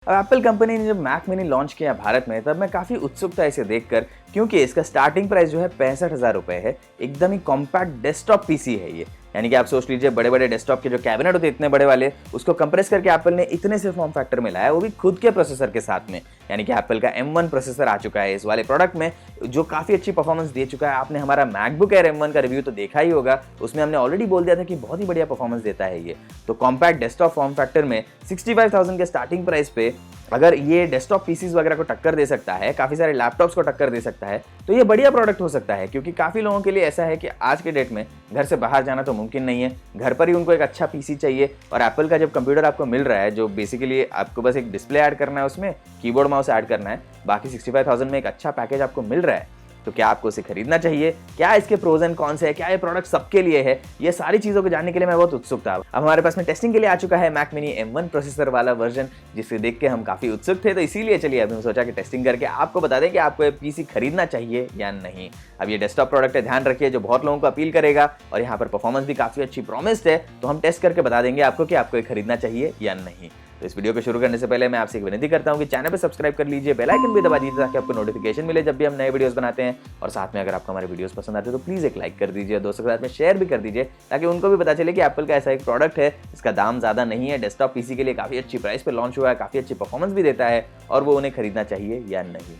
अब Apple company ने जब मैक मिनी लॉन्च किया भारत में तब मैं काफ़ी उत्सुक था इसे देखकर, क्योंकि इसका स्टार्टिंग प्राइस जो है 65,000 रुपये है। एकदम ही कॉम्पैक्ट डेस्कटॉप पीसी है ये। यानी कि आप सोच लीजिए बड़े बड़े डेस्कटॉप के जो कैबिनेट होते हैं इतने बड़े वाले, उसको कंप्रेस करके एप्पल ने इतने से फॉर्म फैक्टर में लाया, वो भी खुद के प्रोसेसर के साथ में। यानी कि एप्पल का M1 प्रोसेसर आ चुका है इस वाले प्रोडक्ट में, जो काफ़ी अच्छी परफॉर्मेंस दे चुका है। आपने हमारा मैकबुक एयर M1 का रिव्यू तो देखा ही होगा, उसमें हमने ऑलरेडी बोल दिया था कि बहुत ही बढ़िया परफॉर्मेंस देता है ये। तो कॉम्पैक्ट डेस्कटॉप फॉर्म फैक्टर में 65,000 के स्टार्टिंग प्राइस पे अगर ये डेस्कटॉप पीसीज वगैरह को टक्कर दे सकता है, काफ़ी सारे लैपटॉप्स को टक्कर दे सकता है, तो ये बढ़िया प्रोडक्ट हो सकता है। क्योंकि काफ़ी लोगों के लिए ऐसा है कि आज के डेट में घर से बाहर जाना तो मुमकिन नहीं है, घर पर ही उनको एक अच्छा पीसी चाहिए। और एप्पल का जब कंप्यूटर आपको मिल रहा है, जो बेसिकली आपको बस एक डिस्प्ले ऐड करना है, उसमें कीबोर्ड माउस ऐड करना है, बाकी 65,000 में एक अच्छा पैकेज आपको मिल रहा है, तो क्या आपको इसे खरीदना चाहिए? क्या इसके प्रोज एंड कॉन्स है? क्या ये प्रोडक्ट सबके लिए है? ये सारी चीज़ों को जानने के लिए मैं बहुत उत्सुक था। अब हमारे पास में टेस्टिंग के लिए आ चुका है मैक मिनी M1 प्रोसेसर वाला वर्जन, जिसे देख के हम काफ़ी उत्सुक थे। तो इसीलिए चलिए अभी हम सोचा कि टेस्टिंग करके आपको बता दें कि आपको ये पीसी खरीदना चाहिए या नहीं। अब ये डेस्कटॉप प्रोडक्ट है, ध्यान रखिए, जो बहुत लोगों को अपील करेगा और यहाँ पर परफॉर्मेंस भी काफ़ी अच्छी प्रॉमिस्ड है। तो हम टेस्ट करके बता देंगे आपको कि आपको ये खरीदना चाहिए या नहीं। तो इस वीडियो को शुरू करने से पहले मैं आपसे एक विनती करता हूं कि चैनल पे सब्सक्राइब कर लीजिए, बेल आइकन भी दबा दीजिए ताकि आपको नोटिफिकेशन मिले जब भी हम नए वीडियोस बनाते हैं। और साथ में अगर आपको हमारे वीडियोस पसंद आते हैं तो प्लीज़ एक लाइक कर दीजिए, दोस्तों के साथ में शेयर भी कर दीजिए, ताकि उनको भी पता चले कि एप्पल का ऐसा एक प्रोडक्ट है, इसका दाम ज़्यादा नहीं है, डेस्कटॉप पीसी के लिए काफ़ी अच्छी प्राइस पर लॉन्च हुआ है, काफ़ी अच्छी परफॉर्मेंस भी देता है, और वो उन्हें खरीदना चाहिए या नहीं।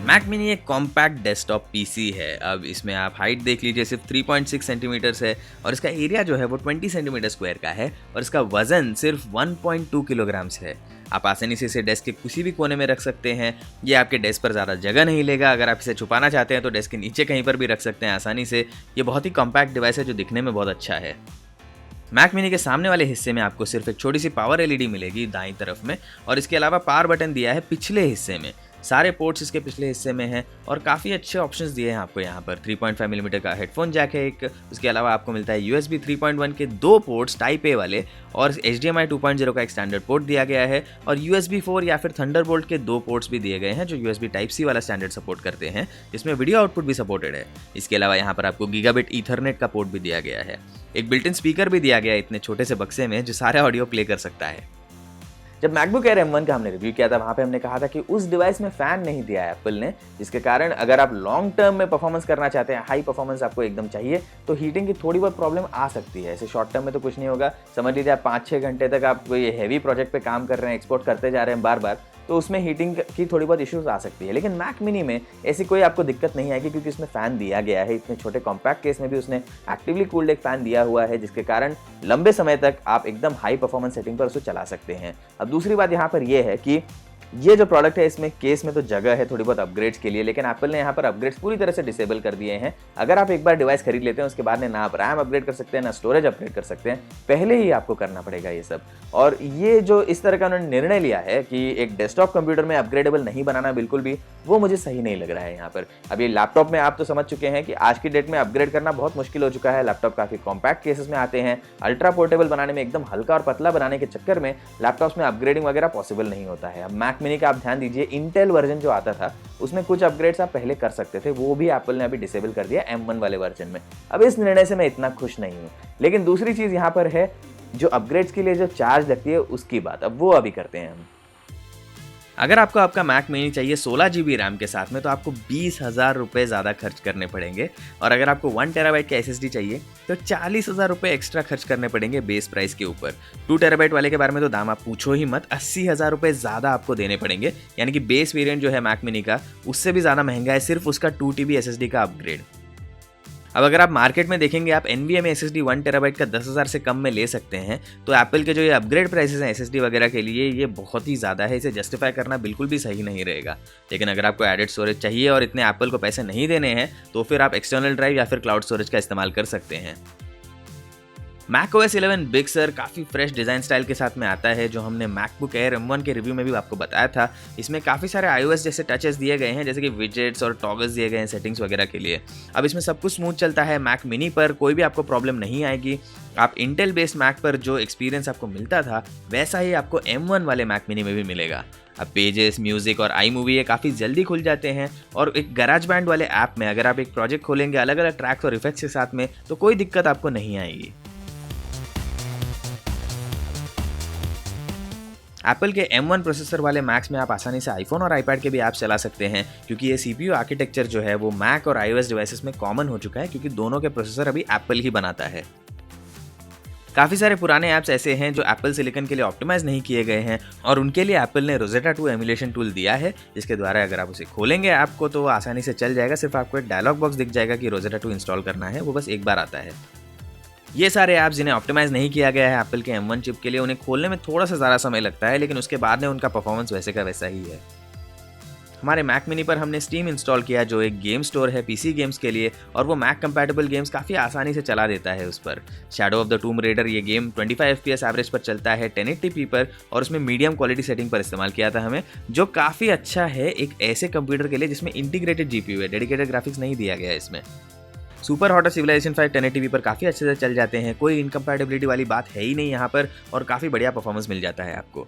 मैक मिनी एक कॉम्पैक्ट डेस्कटॉप पीसी है। अब इसमें आप हाइट देख लीजिए, सिर्फ 3.6 सेंटीमीटर्स है, और इसका एरिया जो है वो 20 सेंटीमीटर स्क्वायर का है, और इसका वजन सिर्फ 1.2 किलोग्राम्स है। आप आसानी से इसे डेस्क के किसी भी कोने में रख सकते हैं। ये आपके डेस्क पर ज़्यादा जगह नहीं लेगा। अगर आप इसे छुपाना चाहते हैं तो डेस्क के नीचे कहीं पर भी रख सकते हैं आसानी से। ये बहुत ही कॉम्पैक्ट डिवाइस है जो दिखने में बहुत अच्छा है। मैक मिनी के सामने वाले हिस्से में आपको सिर्फ एक छोटी सी पावर एलईडी मिलेगी दाईं तरफ में, और इसके अलावा पावर बटन दिया है पिछले हिस्से में। सारे पोर्ट्स इसके पिछले हिस्से में हैं, और काफ़ी अच्छे ऑप्शंस दिए हैं आपको यहाँ पर। 3.5 मिलीमीटर का हेडफोन जैक है एक, उसके अलावा आपको मिलता है USB 3.1 के 2 पोर्ट्स टाइप A वाले, और HDMI 2.0 का एक स्टैंडर्ड पोर्ट दिया गया है, और USB 4 या फिर थंडरबोल्ट के 2 पोर्ट्स भी दिए गए हैं जो USB टाइप C वाला स्टैंडर्ड सपोर्ट करते हैं, जिसमें वीडियो आउटपुट भी सपोर्टेड है। इसके अलावा यहाँ पर आपको गीगाबिट ईथरनेट का पोर्ट भी दिया गया है। एक बिल्ट इन स्पीकर भी दिया गया है इतने छोटे से बक्से में, जो सारे ऑडियो प्ले कर सकता है। जब मैकबुक एयर M1 का हमने रिव्यू किया था, वहाँ पे हमने कहा था कि उस डिवाइस में फ़ैन नहीं दिया है एप्पल ने, जिसके कारण अगर आप लॉन्ग टर्म में परफॉर्मेंस करना चाहते हैं, हाई परफॉर्मेंस आपको एकदम चाहिए, तो हीटिंग की थोड़ी बहुत प्रॉब्लम आ सकती है। ऐसे शॉर्ट टर्म में तो कुछ नहीं होगा। समझ लीजिए आप 5-6 घंटे तक आप ये हैवी प्रोजेक्ट पे काम कर रहे हैं, एक्सपोर्ट करते जा रहे हैं बार बार, तो उसमें हीटिंग की थोड़ी बहुत इश्यूज आ सकती है। लेकिन मैक मिनी में ऐसी कोई आपको दिक्कत नहीं आएगी, क्योंकि इसमें फ़ैन दिया गया है। इतने छोटे कॉम्पैक्ट केस में भी उसने एक्टिवली कूल्ड एक फ़ैन दिया हुआ है, जिसके कारण लंबे समय तक आप एकदम हाई परफॉर्मेंस सेटिंग पर उसे चला सकते हैं। अब दूसरी बात यहाँ पर यह है कि ये जो प्रोडक्ट है, इसमें केस में तो जगह है थोड़ी बहुत अपग्रेड्स के लिए, लेकिन एप्पल ने यहाँ पर अपग्रेड्स पूरी तरह से डिसेबल कर दिए हैं। अगर आप एक बार डिवाइस खरीद लेते हैं, उसके बाद में ना आप रैम अपग्रेड कर सकते हैं, ना स्टोरेज अपग्रेड कर सकते हैं, पहले ही आपको करना पड़ेगा ये सब। और ये जो इस तरह का उन्होंने निर्णय लिया है कि एक डेस्कटॉप कंप्यूटर में अपग्रेडेबल नहीं बनाना, बिल्कुल भी वो मुझे सही नहीं लग रहा है यहाँ पर। अब ये लैपटॉप में आप तो समझ चुके हैं कि आज की डेट में अपग्रेड करना बहुत मुश्किल हो चुका है। लैपटॉप काफ़ी कॉम्पैक्ट केसेस में आते हैं। अल्ट्रा पोर्टेबल बनाने में, एकदम हल्का और पतला बनाने के चक्कर में लैपटॉप्स में अपग्रेडिंग वगैरह पॉसिबल नहीं होता है। अब मैक मिनी का आप ध्यान दीजिए, इंटेल वर्जन जो आता था उसमें कुछ अपग्रेड्स आप पहले कर सकते थे, वो भी एप्पल ने अभी डिसेबल कर दिया M1 वाले वर्जन में। अब इस निर्णय से मैं इतना खुश नहीं हूँ। लेकिन दूसरी चीज़ यहाँ पर है, जो अपग्रेड्स के लिए जो चार्ज लगती है उसकी बात, अब वो अभी करते हैं हम। अगर आपको आपका मैक मिनी चाहिए 16 GB रैम के साथ में, तो आपको 20,000 रुपये ज़्यादा खर्च करने पड़ेंगे। और अगर आपको 1 टेराबाइट का SSD चाहिए तो 40,000 रुपये एक्स्ट्रा खर्च करने पड़ेंगे बेस प्राइस के ऊपर। 2 टेराबाइट वाले के बारे में तो दाम आप पूछो ही मत, 80,000 रुपये ज़्यादा आपको देने पड़ेंगे। यानी कि बेस वेरिएंट जो है मैक मिनी का, उससे भी ज़्यादा महंगा है सिर्फ उसका 2 TB SSD का अपग्रेड। अब अगर आप मार्केट में देखेंगे, आप NVMe SSD 1 टेराबाइट का 10,000 से कम में ले सकते हैं। तो एप्पल के जो ये अपग्रेड प्राइसेस हैं SSD वगैरह के लिए, ये बहुत ही ज़्यादा है। इसे जस्टिफाई करना बिल्कुल भी सही नहीं रहेगा। लेकिन अगर आपको एडेड स्टोरेज चाहिए और इतने एप्पल को पैसे नहीं देने हैं, तो फिर आप एक्सटर्नल ड्राइव या फिर क्लाउड स्टोरेज का इस्तेमाल कर सकते हैं। macOS 11 बिग सर काफ़ी फ्रेश डिज़ाइन स्टाइल के साथ में आता है, जो हमने मैकबुक एयर M1 के रिव्यू में भी आपको बताया था। इसमें काफ़ी सारे iOS जैसे टचेस दिए गए हैं, जैसे कि विजेट्स और टॉगल्स दिए गए हैं सेटिंग्स वगैरह के लिए। अब इसमें सब कुछ स्मूथ चलता है। मैक मिनी पर कोई भी आपको प्रॉब्लम नहीं आएगी। आप इंटेल बेस्ड मैक पर जो एक्सपीरियंस आपको मिलता था वैसा ही आपको M1 वाले मैक मिनी में भी मिलेगा। अब पेजेस, म्यूजिक और iMovie ये काफ़ी जल्दी खुल जाते हैं, और एक गैराज बैंड वाले ऐप में अगर आप एक प्रोजेक्ट खोलेंगे अलग अलग ट्रैक्स और इफेक्ट्स के साथ में, तो कोई दिक्कत आपको नहीं आएगी। एप्पल के M1 प्रोसेसर वाले मैक्स में आप आसानी से आईफोन और आईपैड के भी ऐप्स चला सकते हैं, क्योंकि ये CPU आर्किटेक्चर जो है वो मैक और iOS डिवाइसेस में कॉमन हो चुका है, क्योंकि दोनों के प्रोसेसर अभी एप्पल ही बनाता है। काफ़ी सारे पुराने ऐप्स ऐसे हैं जो एप्पल सिलिकन के लिए ऑप्टिमाइज नहीं किए गए हैं, और उनके लिए एप्पल ने रोजेटा 2 एमुलेशन टूल दिया है, जिसके द्वारा अगर आप उसे खोलेंगे ऐप को तो आसानी से चल जाएगा। सिर्फ आपको एक डायलॉग बॉक्स दिख जाएगा कि रोजेटा 2 इंस्टॉल करना है, वो बस एक बार आता है। ये सारे ऐप्स जिन्हें ऑप्टिमाइज नहीं किया गया है एप्पल के M1 चिप के लिए, उन्हें खोलने में थोड़ा सा ज़्यादा समय लगता है, लेकिन उसके बाद में उनका परफॉर्मेंस वैसे का वैसा ही है। हमारे मैक मिनी पर हमने स्टीम इंस्टॉल किया, जो एक गेम स्टोर है पीसी गेम्स के लिए, और वो मैक कंपैटिबल गेम्स काफ़ी आसानी से चला देता है उस पर। शैडो ऑफ द टूम रेडर ये गेम 25 FPS एवरेज पर चलता है 1080p पर, और उसमें मीडियम क्वालिटी सेटिंग पर इस्तेमाल किया था हमें, जो काफ़ी अच्छा है एक ऐसे कंप्यूटर के लिए जिसमें इंटीग्रेटेड GPU है, डेडिकेटेड ग्राफिक्स नहीं दिया गया है इसमें। सुपर हॉट और सिविलाइजेशन 5 1080p पर काफ़ी अच्छे से चल जाते हैं, कोई इनकम्पैटिबिलिटी वाली बात है ही नहीं यहाँ पर, और काफ़ी बढ़िया परफॉर्मेंस मिल जाता है आपको।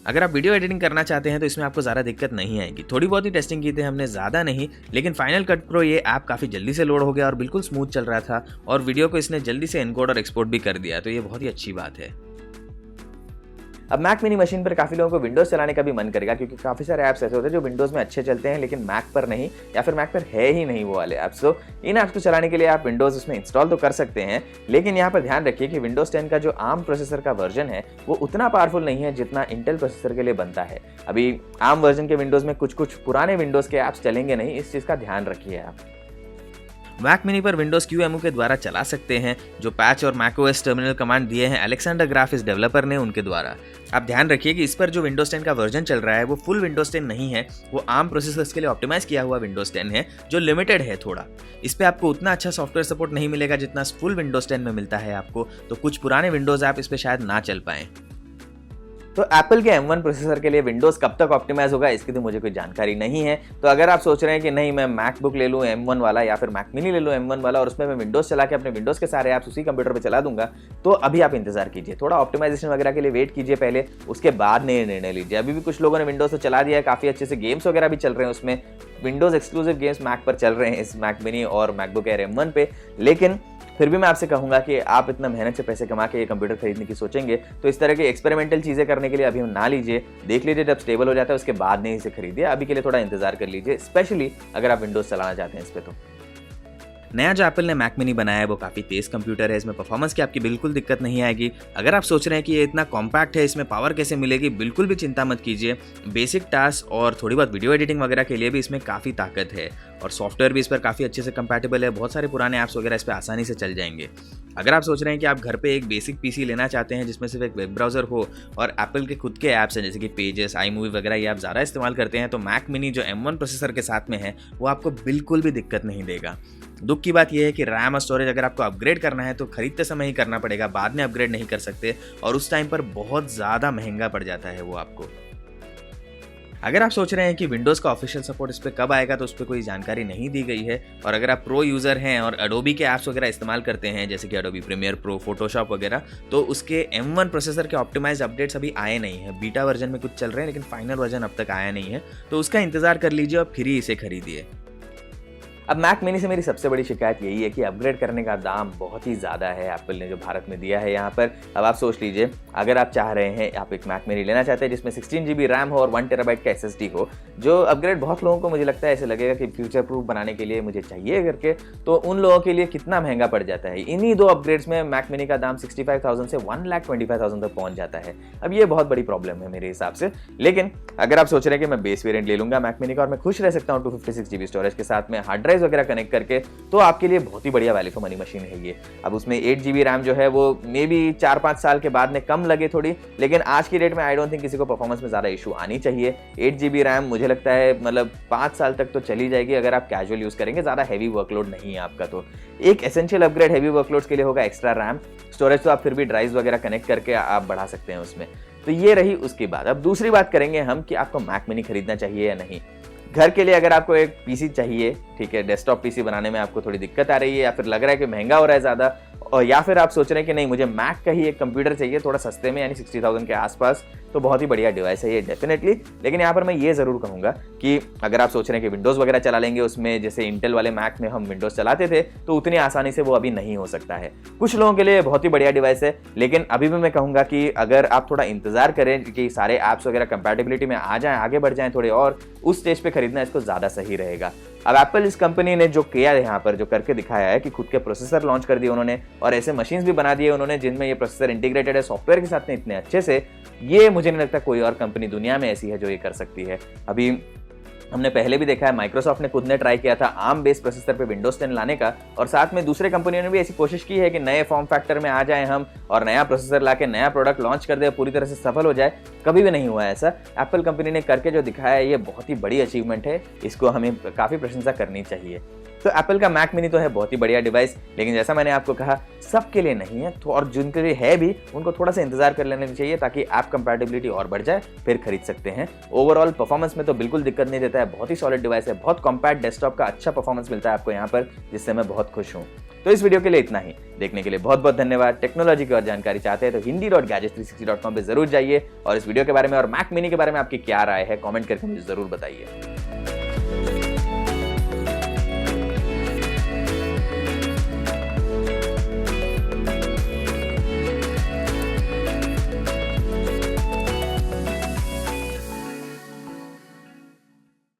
अगर आप वीडियो एडिटिंग करना चाहते हैं तो इसमें आपको ज़्यादा दिक्कत नहीं आएगी। थोड़ी बहुत ही टेस्टिंग की थी हमने, ज़्यादा नहीं, लेकिन फाइनल कट प्रो ये ऐप काफ़ी जल्दी से लोड हो गया और बिल्कुल स्मूथ चल रहा था, और वीडियो को इसने जल्दी से एनकोड और एक्सपोर्ट भी कर दिया, तो ये बहुत ही अच्छी बात है। अब मैक मिनी मशीन पर काफ़ी लोगों को विंडोज़ चलाने का भी मन करेगा, क्योंकि काफ़ी सारे ऐप्स ऐसे होते हैं जो विंडोज़ में अच्छे चलते हैं लेकिन मैक पर नहीं, या फिर मैक पर है ही नहीं वो वाले ऐप्स। तो इन ऐप्स को चलाने के लिए आप विंडोज़ उसमें इंस्टॉल तो कर सकते हैं, लेकिन यहाँ पर ध्यान रखिए कि विंडोज़ 10 का जो आर्म प्रोसेसर का वर्जन है वो उतना पावरफुल नहीं है जितना इंटेल प्रोसेसर के लिए बनता है। अभी आर्म वर्जन के विंडोज़ में कुछ पुराने विंडोज़ के ऐप्स चलेंगे नहीं, इस चीज़ का ध्यान रखिए आप। मैक मिनी पर विंडोज़ QEMU के द्वारा चला सकते हैं, जो पैच और macOS टर्मिनल कमांड दिए हैं अलेक्जेंडर ग्राफ इस डेवलपर ने, उनके द्वारा। आप ध्यान रखिए कि इस पर जो विंडोज़ 10 का वर्जन चल रहा है वो फुल विंडोज़ 10 नहीं है, वो आर्म प्रोसेसर्स के लिए ऑप्टिमाइज किया हुआ विंडोज़ 10 है, जो लिमिटेड है थोड़ा। इस पर आपको उतना अच्छा सॉफ्टवेयर सपोर्ट नहीं मिलेगा जितना फुल विंडोज़ 10 में मिलता है आपको, तो कुछ पुराने विंडोज़ ऐप इस पर शायद ना चल पाएँ। तो एप्पल के M1 प्रोसेसर के लिए विंडोज़ कब तक ऑप्टिमाइज होगा इसकी तो मुझे कोई जानकारी नहीं है। तो अगर आप सोच रहे हैं कि नहीं मैं मैकबुक ले लूँ M1 वाला, या फिर मैक मिनी ले लूँ M1 वाला, और उसमें मैं विंडोज़ चला के अपने विंडोज़ के सारे ऐप्स उसी कंप्यूटर पे चला दूंगा, तो अभी आप इंतजार कीजिए, थोड़ा ऑप्टिमाइजेशन वगैरह के लिए वेट कीजिए पहले, उसके बाद नए निर्णय लीजिए। अभी भी कुछ लोगों ने विंडोज़ तो चला दिया है, काफ़ी अच्छे से गेम्स वगैरह भी चल रहे हैं उसमें, विंडोज़ एक्सक्लूसिव गेम्स मैक पर चल रहे हैं इस मैक मिनी और मैकबुक एयर M1 पे। लेकिन फिर भी मैं आपसे कहूंगा कि आप इतना मेहनत से पैसे कमा के ये कंप्यूटर खरीदने की सोचेंगे तो इस तरह के एक्सपेरिमेंटल चीज़ें करने के लिए अभी हम ना लीजिए, देख लीजिए जब स्टेबल हो जाता है उसके बाद नहीं इसे खरीदिए। अभी के लिए थोड़ा इंतजार कर लीजिए, स्पेशली अगर आप विंडोज़ चलाना चाहते हैं इस पर। तो नया जो एप्पल ने मैक मिनी बनाया है वो काफ़ी तेज़ कंप्यूटर है, इसमें परफॉर्मेंस की आपकी बिल्कुल दिक्कत नहीं आएगी। अगर आप सोच रहे हैं कि ये इतना कॉम्पैक्ट है, इसमें पावर कैसे मिलेगी, बिल्कुल भी चिंता मत कीजिए। बेसिक टास्क और थोड़ी बहुत वीडियो एडिटिंग वगैरह के लिए भी इसमें काफ़ी ताकत है, और सॉफ्टवेयर भी इस पर काफ़ी अच्छे से कंपैटिबल है। बहुत सारे पुराने ऐप्स वगैरह इस पर आसानी से चल जाएंगे। अगर आप सोच रहे हैं कि आप घर पे एक बेसिक पीसी लेना चाहते हैं जिसमें सिर्फ एक वेब ब्राउज़र हो और एप्पल के खुद के ऐप्स हैं जैसे कि पेजेस, iMovie वगैरह, ये आप ज़्यादा इस्तेमाल करते हैं, तो मैक मिनी जो M1 प्रोसेसर के साथ में है वो आपको बिल्कुल भी दिक्कत नहीं देगा। दुख की बात यह है कि रैम और स्टोरेज अगर आपको अपग्रेड करना है तो खरीदते समय ही करना पड़ेगा, बाद में अपग्रेड नहीं कर सकते, और उस टाइम पर बहुत ज़्यादा महंगा पड़ जाता है वो आपको। अगर आप सोच रहे हैं कि विंडोज़ का ऑफिशियल सपोर्ट इस पर कब आएगा तो उस पर कोई जानकारी नहीं दी गई है, और अगर आप प्रो यूज़र हैं और एडोबी के ऐप्स वगैरह इस्तेमाल करते हैं जैसे कि एडोबी प्रीमियर प्रो, फोटोशॉप वगैरह, तो उसके M1 प्रोसेसर के ऑप्टिमाइज अपडेट्स अभी आए नहीं हैं। बीटा वर्जन में कुछ चल रहे हैं लेकिन फाइनल वर्जन अब तक आया नहीं है, तो उसका इंतज़ार कर लीजिए और फिर ही इसे खरीदिए। अब मैक मिनी से मेरी सबसे बड़ी शिकायत यही है कि अपग्रेड करने का दाम बहुत ही ज़्यादा है एप्पल ने जो भारत में दिया है यहाँ पर। अब आप सोच लीजिए, अगर आप चाह रहे हैं आप एक मैक मिनी लेना चाहते हैं जिसमें 16 GB रैम हो और 1 TB का SSD हो, जो अपग्रेड बहुत लोगों को मुझे लगता है ऐसे लगेगा कि फ्यूचर प्रूफ बनाने के लिए मुझे चाहिए करके, तो उन लोगों के लिए कितना महंगा पड़ जाता है। इन्हीं 2 अपग्रेड्स में मैक मिनी का दाम 65,000 से 1,25,000 तक पहुँच जाता है। अब ये बहुत बड़ी प्रॉब्लम है मेरे हिसाब से। लेकिन अगर आप सोच रहे हैं कि मैं बेस वेरिएंट ले लूँगा मैक मिनी का और मैं खुश रह सकता हूँ 256 GB स्टोरेज के साथ में, हार्ड ड्राइव ड्राइव वगैरह कनेक्ट करके, तो आपके लिए बहुत ही बढ़िया वैल्यू फॉर मनी मशीन है ये। अब उसमें 8 GB रैम जो है वो मे बी 4-5 साल के बाद में कम लगे थोड़ी, लेकिन आज की डेट में आई डोंट थिंक किसी को परफॉर्मेंस में ज़्यादा इशू आनी चाहिए। 8 GB रैम मुझे लगता है मतलब 5 साल तक तो चली जाएगी अगर आप कैजुअल यूज़ करेंगे, ज़्यादा हैवी वर्कलोड नहीं है आपका। तो एक एसेंशियल अपग्रेड हैवी वर्कलोड्स के लिए होगा एक्स्ट्रा रैम। स्टोरेज तो आप फिर भी ड्राइव्स वगैरह कनेक्ट करके आप बढ़ा सकते हैं उसमें। तो ये रही उसकी बात। अब दूसरी बात करेंगे हम कि आपको मैक मिनी खरीदना चाहिए या नहीं। घर के लिए अगर आपको एक पीसी चाहिए, ठीक है, डेस्कटॉप पीसी बनाने में आपको थोड़ी दिक्कत आ रही है या फिर लग रहा है कि महंगा हो रहा है ज़्यादा, और या फिर आप सोच रहे हैं कि नहीं मुझे मैक का ही एक कंप्यूटर चाहिए थोड़ा सस्ते में, यानी 60,000 के आसपास, तो बहुत ही बढ़िया डिवाइस है ये डेफिनेटली। लेकिन यहाँ पर मैं ये ज़रूर कहूँगा कि अगर आप सोच रहे हैं कि विंडोज़ वगैरह चला लेंगे उसमें, जैसे इंटेल वाले मैक में हम विंडोज़ चलाते थे, तो उतनी आसानी से वो अभी नहीं हो सकता है। कुछ लोगों के लिए बहुत ही बढ़िया डिवाइस है, लेकिन अभी भी मैं कहूँगा कि अगर आप थोड़ा इंतजार करें कि सारे ऐप्स वगैरह कंपैटिबिलिटी में आ जाएँ, आगे बढ़ जाएँ थोड़े, और उस स्टेज पे खरीदना इसको ज़्यादा सही रहेगा। अब एप्पल इस कंपनी ने जो किया है यहाँ पर, जो करके दिखाया है कि खुद के प्रोसेसर लॉन्च कर दिए उन्होंने, और ऐसे मशीन्स भी बना दिए उन्होंने जिनमें ये प्रोसेसर इंटीग्रेटेड है सॉफ्टवेयर के साथ में इतने अच्छे से, ये मुझे नहीं लगता कोई और कंपनी दुनिया में ऐसी है जो ये कर सकती है। अभी हमने पहले भी देखा है, माइक्रोसॉफ्ट ने खुद ने ट्राई किया था आर्म बेस्ड प्रोसेसर पे विंडोज 10 लाने का, और साथ में दूसरे कंपनियों ने भी ऐसी कोशिश की है कि नए फॉर्म फैक्टर में आ जाएं हम और नया प्रोसेसर लाके नया प्रोडक्ट लॉन्च कर दे, पूरी तरह से सफल हो जाए। कभी भी नहीं हुआ ऐसा। एप्पल कंपनी ने करके जो दिखाया है ये बहुत ही बड़ी अचीवमेंट है, इसको हमें काफ़ी प्रशंसा करनी चाहिए। तो एप्पल का मैक मिनी तो है बहुत ही बढ़िया डिवाइस, लेकिन जैसा मैंने आपको कहा सबके लिए नहीं है, तो और जिनके लिए है भी उनको थोड़ा सा इंतजार कर लेना चाहिए ताकि ऐप कंपैटिबिलिटी और बढ़ जाए, फिर खरीद सकते हैं। ओवरऑल परफॉर्मेंस में तो बिल्कुल दिक्कत नहीं देता है, बहुत ही सॉलिड डिवाइस है, बहुत कॉम्पैक्ट डेस्कटॉप का अच्छा परफॉर्मेंस मिलता है आपको यहाँ पर, जिससे मैं बहुत खुश हूँ। तो इस वीडियो के लिए इतना ही। देखने के लिए बहुत बहुत धन्यवाद। टेक्नोलॉजी की और जानकारी चाहते हैं तो hindi.gadgets360.com पे जरूर जाइए, और इस वीडियो के बारे में और मैक मिनी के बारे में आपकी क्या राय है कमेंट करके मुझे जरूर बताइए।